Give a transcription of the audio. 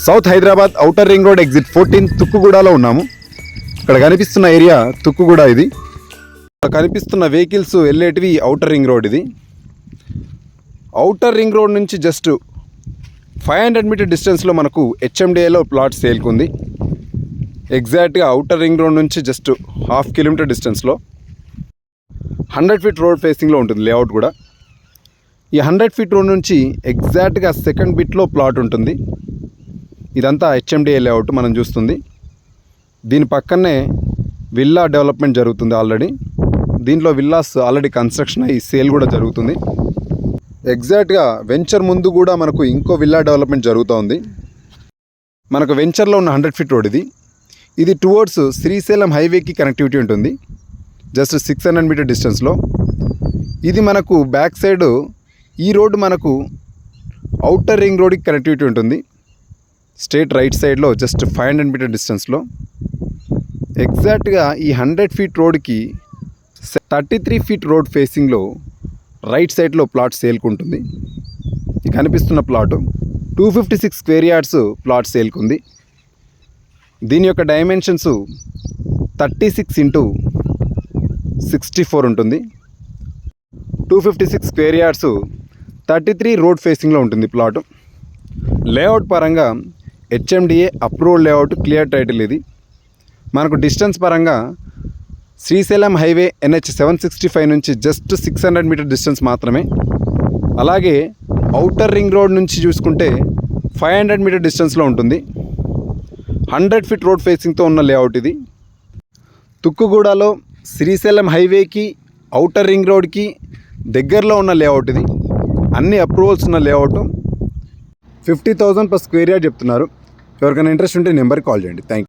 South Hyderabad outer ring road exit 14 తుక్కుగూడలో ఉన్నాము. ఇక్కడ కనిపిస్తున్న ఏరియా తుక్కుగూడ. ఇది కనిపిస్తున్న వెహికల్స్ వెళ్ళేటివి ఔటర్ రింగ్ రోడ్. ఇది ఔటర్ రింగ్ రోడ్ నుంచి జస్ట్ 500 మీటర్ డిస్టెన్స్లో మనకు హెచ్ఎండిఏలో ప్లాట్ సేల్కు ఉంది. ఎగ్జాక్ట్గా ఔటర్ రింగ్ రోడ్ నుంచి జస్ట్ 1/2 కిలోమీటర్ డిస్టెన్స్లో 100 ఫీట్ రోడ్ ఫేసింగ్లో ఉంటుంది లేఅవుట్ కూడా. ఈ 100 ఫీట్ రోడ్ నుంచి ఎగ్జాక్ట్గా సెకండ్ బిట్లో ప్లాట్ ఉంటుంది. ఇదంతా హెచ్ఎండిఏ లేఅవుట్ మనం చూస్తుంది. దీని పక్కనే విల్లా డెవలప్మెంట్ జరుగుతుంది ఆల్రెడీ. దీంట్లో విల్లాస్ ఆల్రెడీ కన్స్ట్రక్షన్ అయ్యి సేల్ కూడా జరుగుతుంది. ఎగ్జాక్ట్గా వెంచర్ ముందు కూడా మనకు ఇంకో విల్లా డెవలప్మెంట్ జరుగుతూ ఉంది. మనకు వెంచర్లో ఉన్న 100 ఫీట్ రోడ్ ఇది. ఇది టువర్డ్స్ శ్రీశైలం హైవేకి కనెక్టివిటీ ఉంటుంది జస్ట్ 600 మీటర్ డిస్టెన్స్లో. ఇది మనకు బ్యాక్ సైడ్ ఈ రోడ్డు మనకు ఔటర్ రింగ్ రోడ్కి కనెక్టివిటీ ఉంటుంది. స్ట్రేట్ రైట్ సైడ్లో జస్ట్ 500 మీటర్ డిస్టెన్స్లో. ఎగ్జాక్ట్గా ఈ 100 ఫీట్ రోడ్కి 33 ఫీట్ రోడ్ ఫేసింగ్లో రైట్ సైడ్లో ప్లాట్ సేల్కుంటుంది. ఈ కనిపిస్తున్న ప్లాటు 256 స్క్వేర్ యార్డ్స్ ప్లాట్ సేల్కుంది. దీని యొక్క డైమెన్షన్స్ 36x64 ఉంటుంది. 256 స్క్వేర్ యార్డ్స్ 33 రోడ్ ఫేసింగ్లో ఉంటుంది ప్లాటు. లేఅవుట్ పరంగా HMDA approved layout, clear title. ఇది మనకు డిస్టెన్స్ పరంగా శ్రీశైలం హైవే NH 765 నుంచి జస్ట్ 600 మీటర్ డిస్టెన్స్ మాత్రమే. అలాగే ఔటర్ రింగ్ రోడ్ నుంచి చూసుకుంటే 500 మీటర్ డిస్టెన్స్లో ఉంటుంది. 100 ఫీట్ రోడ్ ఫేసింగ్తో ఉన్న లేఅవుట్ ఇది. తుక్కుగూడలో శ్రీశైలం హైవేకి ఔటర్ రింగ్ రోడ్కి దగ్గరలో ఉన్న లేఅవుట్ ఇది. అన్ని అప్రూవల్స్ ఉన్న లేఅవుట్. 50,000 per స్క్వేర్ యార్డ్ చెప్తున్నారు. ఎవరికైనా ఇంట్రెస్ట్ ఉంటే నెంబర్కి కాల్ చేయండి. Thank you.